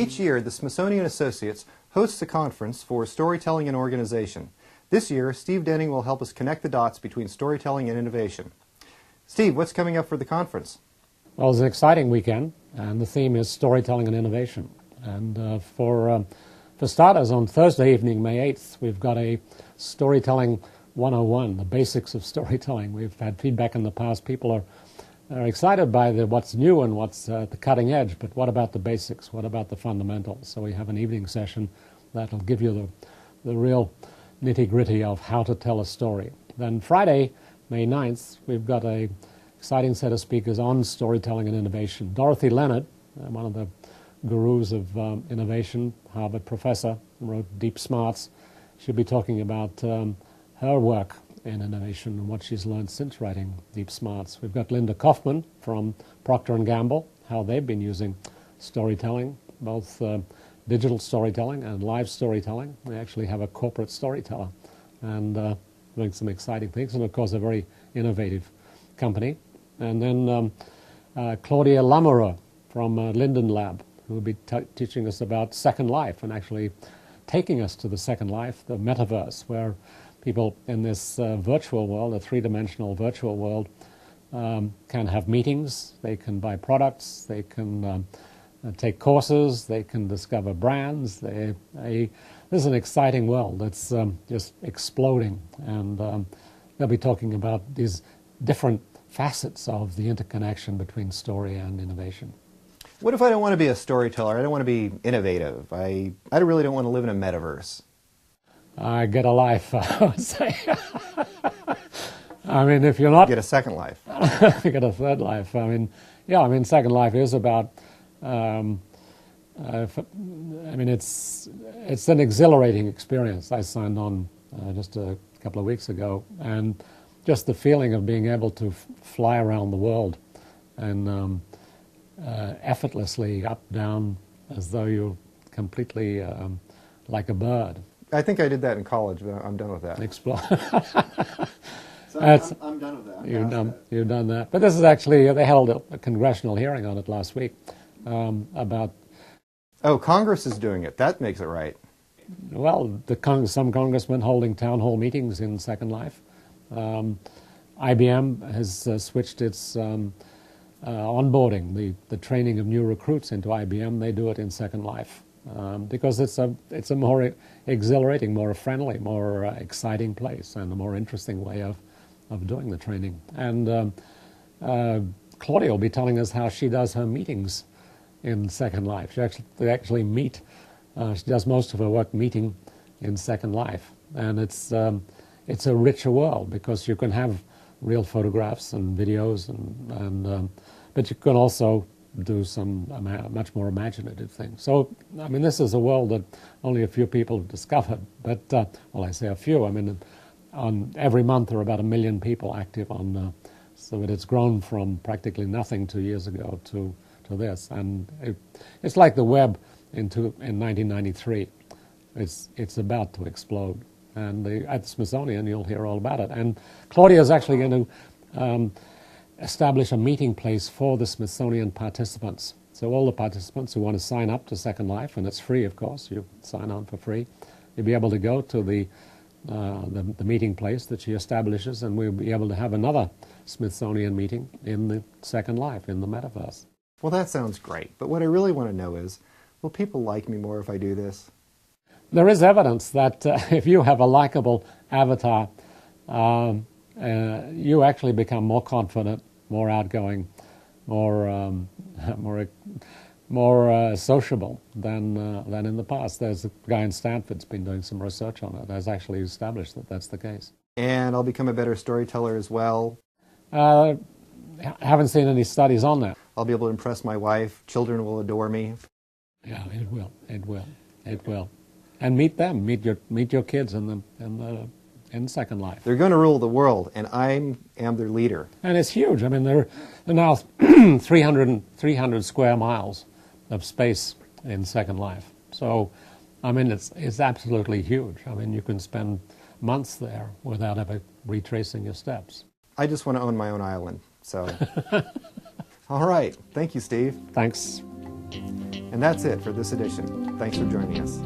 Each year, the Smithsonian Associates hosts a conference for storytelling and organization. This year, Steve Denning will help us connect the dots between storytelling and innovation. Steve, what's coming up for the conference? Well, it's an exciting weekend, and the theme is storytelling and innovation. And for starters, on Thursday evening, May 8th, we've got a Storytelling 101, the basics of storytelling. We've had feedback in the past. People are excited by what's new and what's at the cutting edge, but what about the basics? What about the fundamentals? So we have an evening session that'll give you the real nitty-gritty of how to tell a story. Then Friday, May 9th, we've got an exciting set of speakers on storytelling and innovation. Dorothy Leonard, one of the gurus of innovation, Harvard professor, wrote Deep Smarts. She'll be talking about her work in innovation and what she's learned since writing Deep Smarts. We've got Linda Kaufman from Procter & Gamble, how they've been using storytelling, both digital storytelling and live storytelling. We actually have a corporate storyteller and doing some exciting things, and of course a very innovative company. And then Claudia Lamoureux from Linden Lab, who will be teaching us about Second Life and actually taking us to the Second Life, the metaverse, where people in this virtual world, a three-dimensional virtual world, can have meetings, they can buy products, they can take courses, they can discover brands. This is an exciting world that's just exploding, and they'll be talking about these different facets of the interconnection between story and innovation. What if I don't want to be a storyteller? I don't want to be innovative. I really don't want to live in a metaverse. Get a life, I would say. I mean, if you're not... Get a second life. You get a third life. I mean, yeah, I mean, Second Life is about... I mean, it's an exhilarating experience. I signed on just a couple of weeks ago, and just the feeling of being able to fly around the world and effortlessly up, down, as though you're completely like a bird. I think I did that in college, but I'm done with that. Explore. So I'm done with that. You've done that. But this is actually, they held a congressional hearing on it last week about... Oh, Congress is doing it. That makes it right. Well, some congressmen holding town hall meetings in Second Life. IBM has switched its onboarding, the training of new recruits into IBM. They do it in Second Life because it's a more exhilarating, more friendly, more exciting place and a more interesting way of doing the training. And Claudia will be telling us how she does her meetings in Second Life. They actually meet. She does most of her work meeting in Second Life, and it's a richer world because you can have real photographs and videos, but you can also do some much more imaginative things. So, I mean, this is a world that only a few people have discovered. But, well, I say a few. I mean, on every month there are about 1 million people active on, so that it's grown from practically nothing 2 years ago to this. And it's like the web in 1993. It's about to explode. And at the Smithsonian, you'll hear all about it. And Claudia is actually going to establish a meeting place for the Smithsonian participants. So all the participants who want to sign up to Second Life, and it's free, of course, you sign on for free, you'll be able to go to the meeting place that she establishes, and we'll be able to have another Smithsonian meeting in the Second Life, in the metaverse. Well, that sounds great. But what I really want to know is, will people like me more if I do this? There is evidence that if you have a likable avatar, you actually become more confident, more outgoing, more sociable than in the past. There's a guy in Stanford's been doing some research on it. Has actually established that that's the case. And I'll become a better storyteller as well. Haven't seen any studies on that. I'll be able to impress my wife. Children will adore me. Yeah, it will. It will. It will. And meet them. Meet your kids in Second Life. They're going to rule the world, and I am their leader. And it's huge. I mean, there are now 300 square miles of space in Second Life. So, I mean, it's absolutely huge. I mean, you can spend months there without ever retracing your steps. I just want to own my own island. So, all right. Thank you, Steve. Thanks. And that's it for this edition. Thanks for joining us.